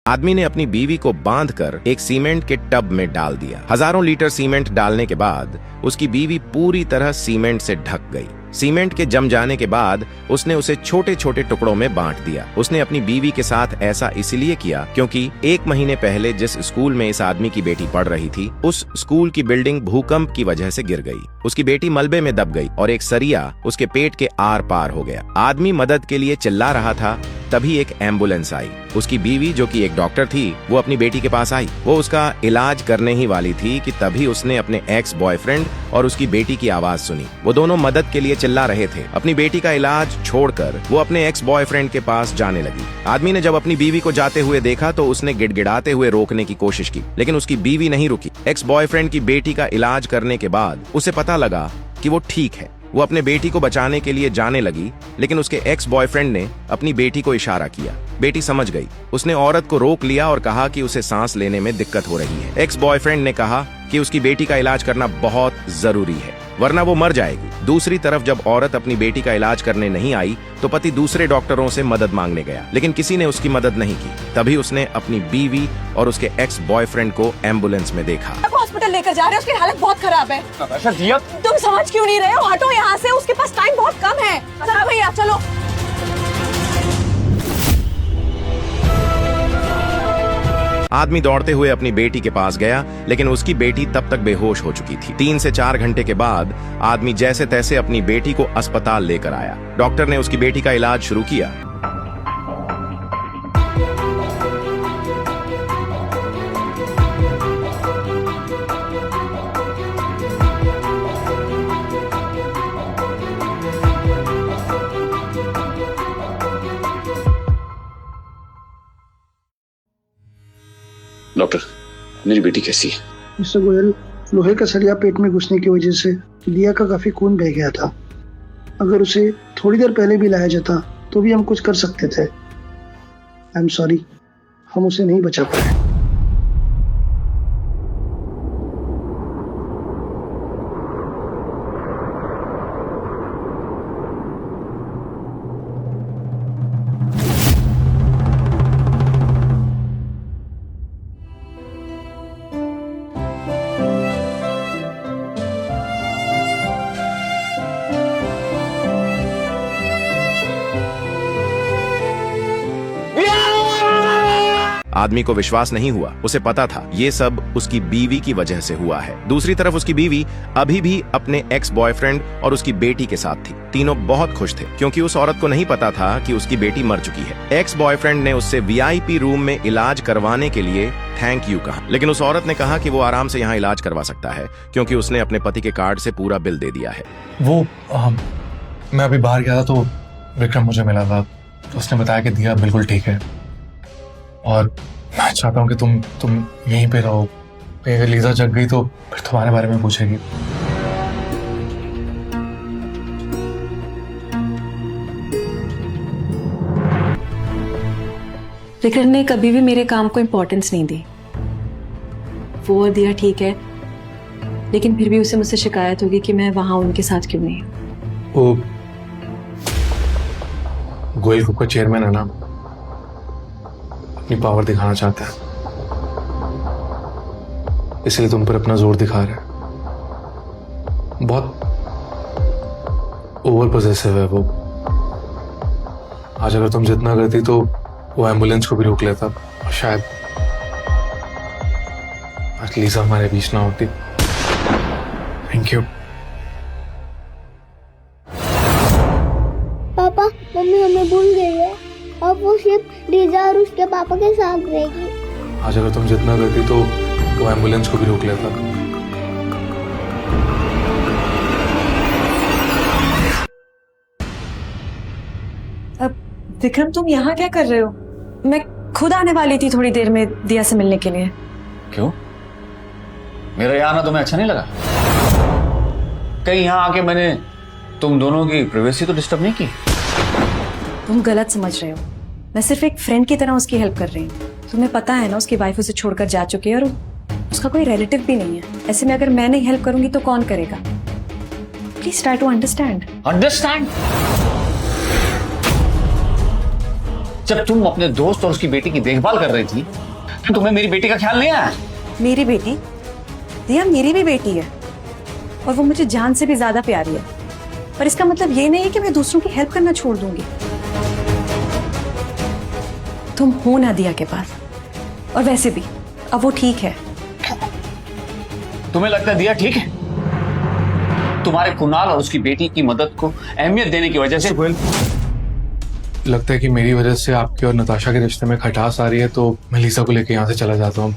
आदमी ने अपनी बीवी को बांधकर एक सीमेंट के टब में डाल दिया। हजारों लीटर सीमेंट डालने के बाद उसकी बीवी पूरी तरह सीमेंट से ढक गई। सीमेंट के जम जाने के बाद उसने उसे छोटे छोटे टुकड़ों में बांट दिया। उसने अपनी बीवी के साथ ऐसा इसलिए किया क्योंकि 1 महीने पहले जिस स्कूल में इस आदमी की बेटी पढ़ रही थी, उस स्कूल की बिल्डिंग भूकंप की वजह से गिर गई। उसकी बेटी मलबे में दब गई और एक सरिया उसके पेट के आर पार हो गया। आदमी मदद के लिए चिल्ला रहा था, तभी एक एम्बुलेंस आई। उसकी बीवी जो कि एक डॉक्टर थी, वो अपनी बेटी के पास आई। वो उसका इलाज करने ही वाली थी कि तभी उसने अपने एक्स बॉयफ्रेंड और उसकी बेटी की आवाज सुनी। वो दोनों मदद के लिए चिल्ला रहे थे। अपनी बेटी का इलाज छोड़कर वो अपने एक्स बॉयफ्रेंड के पास जाने लगी। आदमी ने जब अपनी बीवी को जाते हुए देखा तो उसने गिड़गिड़ाते हुए रोकने की कोशिश की, लेकिन उसकी बीवी नहीं रुकी। एक्स बॉयफ्रेंड की बेटी का इलाज करने के बाद उसे पता लगा कि वो ठीक है। वो अपने बेटी को बचाने के लिए जाने लगी, लेकिन उसके एक्स बॉयफ्रेंड ने अपनी बेटी को इशारा किया। बेटी समझ गई। उसने औरत को रोक लिया और कहा कि उसे सांस लेने में दिक्कत हो रही है। एक्स बॉयफ्रेंड ने कहा कि उसकी बेटी का इलाज करना बहुत जरूरी है, वरना वो मर जाएगी। दूसरी तरफ जब औरत अपनी बेटी का इलाज करने नहीं आई तो पति दूसरे डॉक्टरों से मदद मांगने गया, लेकिन किसी ने उसकी मदद नहीं की। तभी उसने अपनी बीवी और उसके एक्स बॉयफ्रेंड को एम्बुलेंस में देखा। हॉस्पिटल लेकर जा रहे हैं, उसकी हालत बहुत खराब है। तुम समझ क्यों नहीं रहे हो? हटो यहाँ से, उसके पास टाइम बहुत कम है। चलो भैया चलो। आदमी दौड़ते हुए अपनी बेटी के पास गया, लेकिन उसकी बेटी तब तक बेहोश हो चुकी थी। 3 से 4 घंटे के बाद आदमी जैसे तैसे अपनी बेटी को अस्पताल लेकर आया। डॉक्टर ने उसकी बेटी का इलाज शुरू किया। डॉक्टर, मेरी बेटी कैसी है? मिस्टर गोयल, लोहे का सरिया पेट में घुसने की वजह से दिया का काफी खून बह गया था। अगर उसे थोड़ी देर पहले भी लाया जाता तो भी हम कुछ कर सकते थे। आई एम सॉरी, हम उसे नहीं बचा पाए। आदमी को विश्वास नहीं हुआ। उसे पता था ये सब उसकी बीवी की वजह से हुआ है। दूसरी तरफ उसकी बीवी अभी भी अपने एक्स बॉयफ्रेंड और उसकी बेटी के साथ थी। तीनों बहुत खुश थे क्योंकि उस औरत को नहीं पता था कि उसकी बेटी मर चुकी है। एक्स बॉयफ्रेंड ने उससे वीआईपी रूम में इलाज करवाने के लिए थैंक यू कहा, लेकिन उस औरत ने कहा कि वो आराम से यहाँ इलाज करवा सकता है क्योंकि उसने अपने पति के कार्ड से पूरा बिल दे दिया है। मैं अभी बाहर गया था तो विक्रम मुझे मिला था। तो उसने बताया कि दिया बिल्कुल ठीक है और मैं चाहता हूँ कि तुम यहीं पे रहो। अगर लीजा जग गई तो फिर तुम्हारे बारे में पूछेगी। विक्रम ने कभी भी मेरे काम को इम्पोर्टेंस नहीं दी। वो और दिया ठीक है, लेकिन फिर भी उसे मुझसे शिकायत होगी कि मैं वहां उनके साथ क्यों नहीं हूँ। वो गोयल ग्रुप का चेयरमैन है ना, अपनी पावर दिखाना चाहता है, इसलिए तुम पर अपना जोर दिखा रहा है। बहुत ओवर पोजेसिव है वो। आज अगर तुम जितना करती तो वो एम्बुलेंस को भी रोक लेता और शायद आज लीजा हमारे बीच ना होती। Thank you. पापा, मम्मी हमें भूल गई है। अब वो सिर्फ लीजा और उसके पापा के साथ रहेगी। आज अगर तुम जितना करती तो वो एम्बुलेंस को भी रोक लेता। अब विक्रम, तुम यहाँ क्या कर रहे हो? मैं खुद आने वाली थी थोड़ी देर में दिया से मिलने के लिए। क्यों? मेरा यहाँ आना तुम्हें अच्छा नहीं लगा? कहीं यहाँ आके मैंने तुम दोनों की प्राइवेसी तो डिस्टर्ब नहीं की? तुम गलत समझ रहे हो। मैं सिर्फ एक फ्रेंड की तरह उसकी हेल्प कर रही हूँ। तुम्हें पता है ना, उसकी वाइफ उसे छोड़कर जा चुकी है और उसका कोई रिलेटिव भी नहीं है। ऐसे में अगर मैं नहीं हेल्प करूंगी तो कौन करेगा? Please try to understand. Understand? जब तुम अपने दोस्त और उसकी बेटी की देखभाल कर रही थी तो तुम्हें मेरी बेटी का ख्याल नहीं आया? मेरी बेटी? दिया मेरी भी बेटी है और वो मुझे जान से भी ज्यादा प्यारी है, पर इसका मतलब ये नहीं है कि मैं दूसरों की हेल्प करना छोड़ दूंगी। तुम हो ना दिया के पास, और वैसे भी अब वो ठीक है। तुम्हें लगता है दिया ठीक है? तुम्हारे कुणाल और उसकी बेटी की मदद को अहमियत देने की वजह से लगता है कि मेरी वजह से आपके और नताशा के रिश्ते में खटास आ रही है, तो मैं लीसा को लेकर यहाँ से चला जाता हूँ।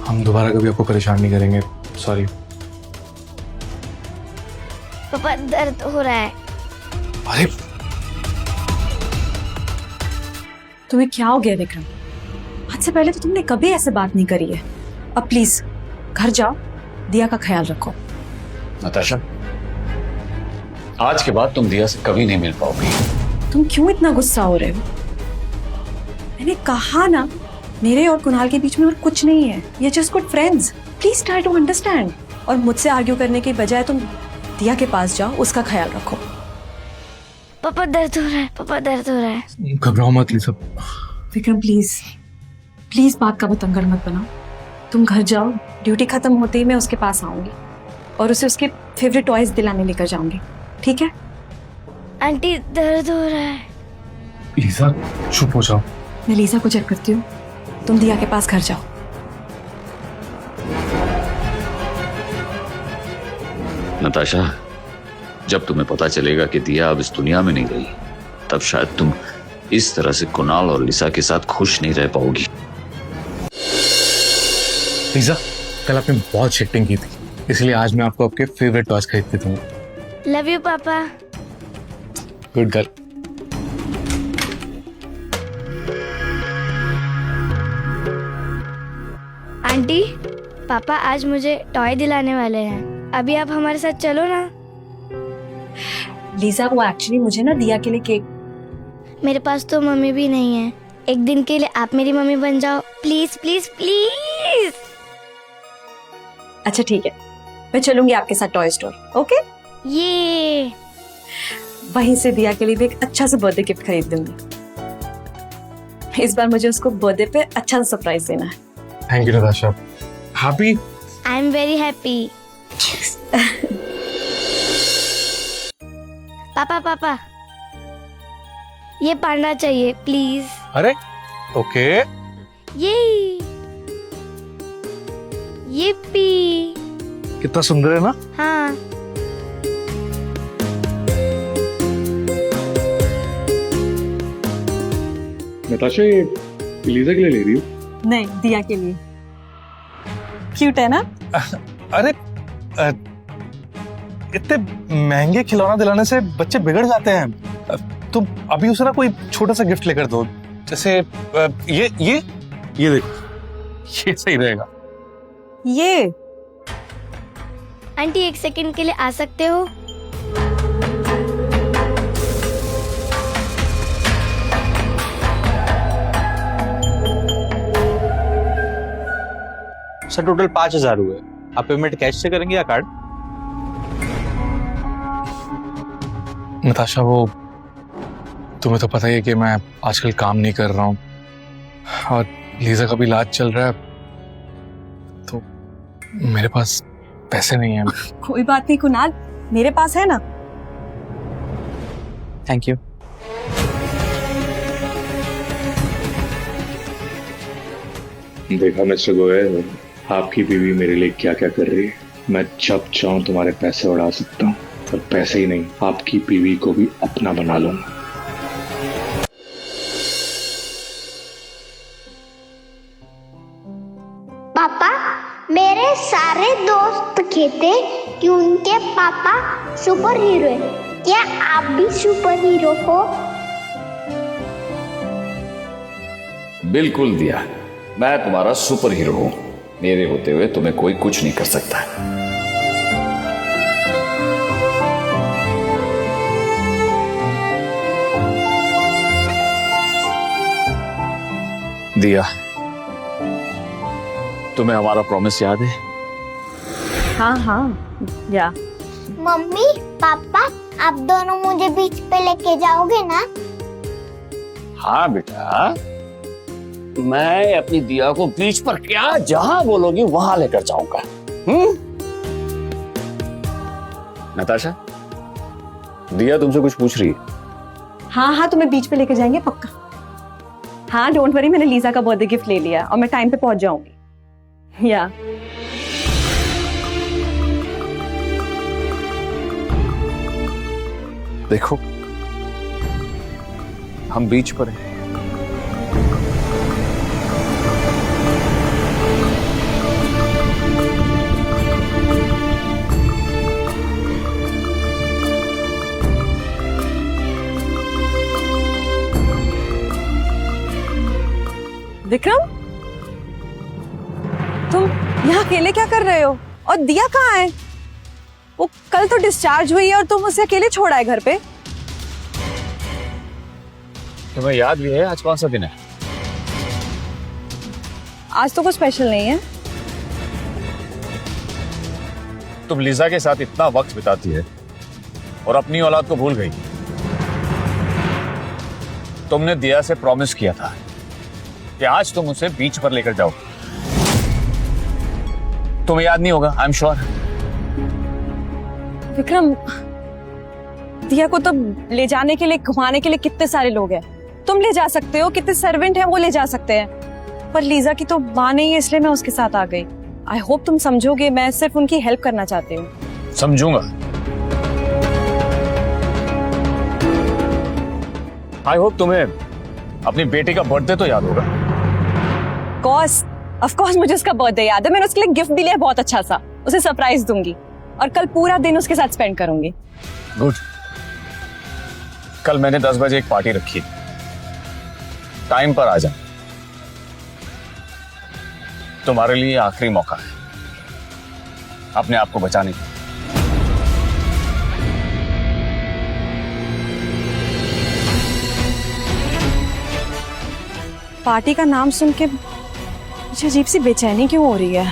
हम दोबारा कभी आपको परेशान नहीं करेंगे। सॉरी। पापा दर्द हो रहा है। अरे तुम्हें क्या हो गया विक्रम? आज से पहले तो तुमने कभी ऐसे बात नहीं करी है। अब प्लीज घर जाओ, दिया का ख्याल रखो। नताशा, आज के बाद तुम दिया से कभी नहीं मिल पाओगी। तुम क्यों इतना गुस्सा हो रहे हो? मैंने कहा ना, मेरे और कुणाल के बीच में और कुछ नहीं है। ये just good friends. Please try to understand. और मुझसे आर्ग्यू करने के बजाय तुम दिया के पास जाओ, उसका ख्याल रखो। पापा दर्द हो रहा है, पापा दर्द हो रहा है। घबराओ मत लीसा। विक्रम प्लीज प्लीज बात का बतंगड़ मत बनाओ। तुम घर जाओ, ड्यूटी खत्म होते ही मैं उसके पास आऊंगी और उसे उसके फेवरेट टॉयज दिलाने लेकर जाऊंगी, ठीक है? आंटी दर्द हो रहा है। लीसा चुप हो जाओ। मैं लीजा को चेक करती हूँ, तुम दिया के पास घर जाओ। नताशा, जब तुम्हें पता चलेगा कि दिया अब इस दुनिया में नहीं रही, तब शायद तुम इस तरह से कुणाल और लिसा के साथ खुश नहीं रह पाओगी। लीसा, कल आपने बहुत शिफ्टिंग की थी, इसलिए आज मैं आपको आपके फेवरेट टॉयज खरीद के दूंगा। लव यू पापा। Good girl. आंटी, पापा आज मुझे टॉय दिलाने वाले हैं। अभी आप हमारे साथ चलो ना। लीजा, वो एक्चुअली मुझे ना दिया के लिए केक। मेरे पास तो मम्मी भी नहीं है। एक दिन के लिए आप मेरी मम्मी बन जाओ, प्लीज प्लीज प्लीज। अच्छा ठीक है, मैं चलूंगी आपके साथ टॉय स्टोर। ओके? ये वहीं से दिया के लिए भी एक अच्छा सा बर्थडे गिफ्ट खरीद दूंगी। इस बार मुझे उसको बर्थडे पे अच्छा सा सरप्राइज देना है। Thank you Natasha. Happy? I am very happy. पापा पापा, ये पढ़ना चाहिए प्लीज। अरे ओके। ये पी। कितना सुंदर है ना? हाँ। नताशा, ये लीजा के लिए ले रही हो? नहीं, दिया के लिए। क्यूट है ना? अरे इतने महंगे खिलौना दिलाने से बच्चे बिगड़ जाते हैं। तुम अभी उसे ना कोई छोटा सा गिफ्ट लेकर दो, जैसे ये देखो, ये सही रहेगा। ये आंटी एक सेकंड के लिए आ सकते हो? सर टोटल 5,000 हुए। आप पेमेंट कैश से करेंगे या कार्ड? नताशा, वो तुम्हें तो पता ही है कि मैं आजकल काम नहीं कर रहा हूँ और लीजा का भी इलाज चल रहा है, तो मेरे पास पैसे नहीं है। कोई बात नहीं कुणाल, मेरे पास है ना। Thank you. देखा मिस्टर गोयल, आपकी बीवी मेरे लिए क्या क्या कर रही है। मैं जब चाहूं तुम्हारे पैसे उड़ा सकता हूँ, और पैसे ही नहीं, आपकी बीवी को भी अपना बना लूंगा। पापा, मेरे सारे दोस्त कहते कि उनके पापा सुपर हीरो है। क्या आप भी सुपर हीरो हो? बिल्कुल दिया, मैं तुम्हारा सुपर हीरो हूं। मेरे होते हुए तुम्हें कोई कुछ नहीं कर सकता। दिया, तुम्हें हमारा प्रॉमिस याद है? हाँ हाँ, या मम्मी पापा, आप दोनों मुझे बीच पे लेके जाओगे ना? हाँ बेटा, मैं अपनी दिया को बीच पर क्या जहां बोलोगी वहां लेकर जाऊंगा। नताशा, दिया तुमसे कुछ पूछ रही है। हाँ हाँ, तुम्हें बीच पे लेके जाएंगे पक्का। हाँ डोंट वरी, मैंने लीजा का बर्थडे गिफ्ट ले लिया और मैं टाइम पे पहुंच जाऊंगी। या देखो, हम बीच पर हैं। विक्रम, तुम यहाँ अकेले क्या कर रहे हो? और दिया कहाँ है? वो कल तो डिस्चार्ज हुई है और तुम उसे अकेले छोड़ा है घर पे। तुम्हें याद भी है आज कौन सा दिन है? आज तो कुछ स्पेशल नहीं है। तुम लीजा के साथ इतना वक्त बिताती है और अपनी औलाद को भूल गई। तुमने दिया से प्रॉमिस किया था कि आज तुम उसे बीच पर लेकर जाओ। तुम्हें याद नहीं होगा, आई एम श्योर। विक्रम, दिया को तो ले जाने के लिए, घुमाने के लिए कितने सारे लोग हैं। तुम ले जा सकते हो, कितने सर्वेंट हैं वो ले जा सकते हैं, पर लीजा की तो मां नहीं है, इसलिए मैं उसके साथ आ गई। आई होप तुम समझोगे, मैं सिर्फ उनकी हेल्प करना चाहती हूँ। समझूंगा। आई होप तुम्हें अपनी बेटी का बर्थडे तो याद होगा। ऑफ कोर्स मुझे उसका बर्थडे याद है। मैंने उसके लिए गिफ्ट भी लिया बहुत अच्छा सा। उसे सरप्राइज दूंगी और कल पूरा दिन उसके साथ स्पेंड करूंगी। गुड। कल मैंने 10 बजे एक पार्टी रखी है, टाइम पर आ जा। तुम्हारे लिए आखिरी मौका है अपने आप को बचाने का। पार्टी का नाम सुन के मुझे अजीब सी बेचैनी क्यों हो रही है?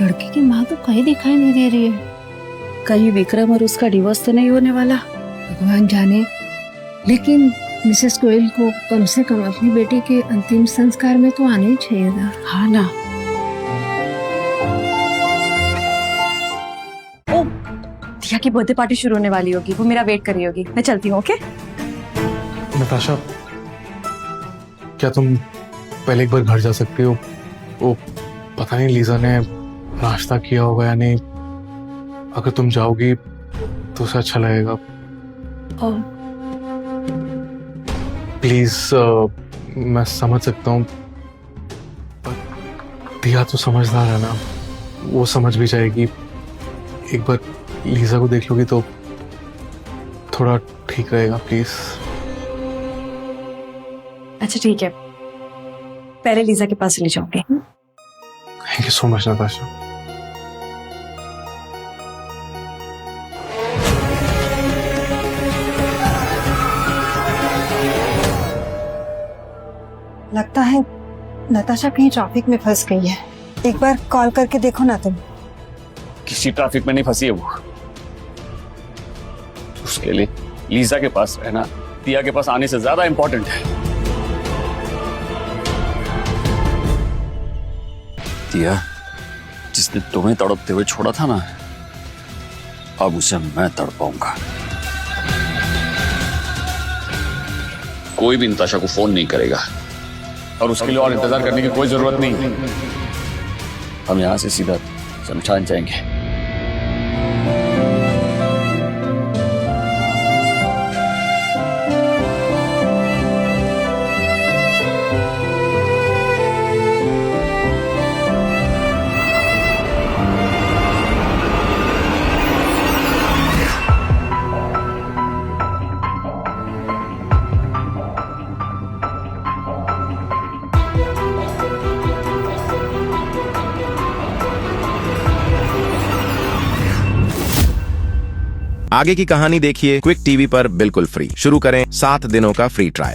लड़की की माँ तो कहीं दिखाई नहीं दे रही है। कहीं विक्रम और उसका डिवोर्स तो नहीं होने वाला, भगवान जाने। लेकिन मिसेस गोयल को कम से कम अपनी बेटी के अंतिम संस्कार में तो आना ही चाहिए था। हाँ ना। ओ, दिया की बर्थडे पार्टी शुरू होने वाली होगी, वो मेरा वेट कर रही होगी। मैं चलती हूँ। ओके नताशा, क्या तुम पहले एक बार घर जा सकती हो? वो पता नहीं लीजा ने नाश्ता किया होगा या नहीं। अगर तुम जाओगी तो उसे अच्छा लगेगा। प्लीज, मैं समझ सकता हूँ, पर दिया तो समझदार है ना, वो समझ भी जाएगी। एक बार लीजा को देख लोगी तो थोड़ा ठीक रहेगा। प्लीज। अच्छा ठीक है, पहले लीजा के पास ले जाऊंगी। Thank you so much Natasha. लगता है नताशा कहीं ट्रैफिक में फंस गई है। एक बार कॉल करके देखो ना तुम। किसी ट्रैफिक में नहीं फंसी है वो। उसके लिए लीजा के पास रहना दिया के पास आने से ज्यादा इंपॉर्टेंट है। दिया जिसने तुम्हें तड़पते हुए छोड़ा था ना, अब उसे मैं तड़पाऊंगा। कोई भी नताशा को फोन नहीं करेगा और उसके लिए और इंतजार करने की कोई जरूरत नहीं। हम यहां से सीधा शमशान जाएंगे। आगे की कहानी देखिए क्विक टीवी पर बिल्कुल फ्री। शुरू करें 7 दिनों का फ्री ट्रायल।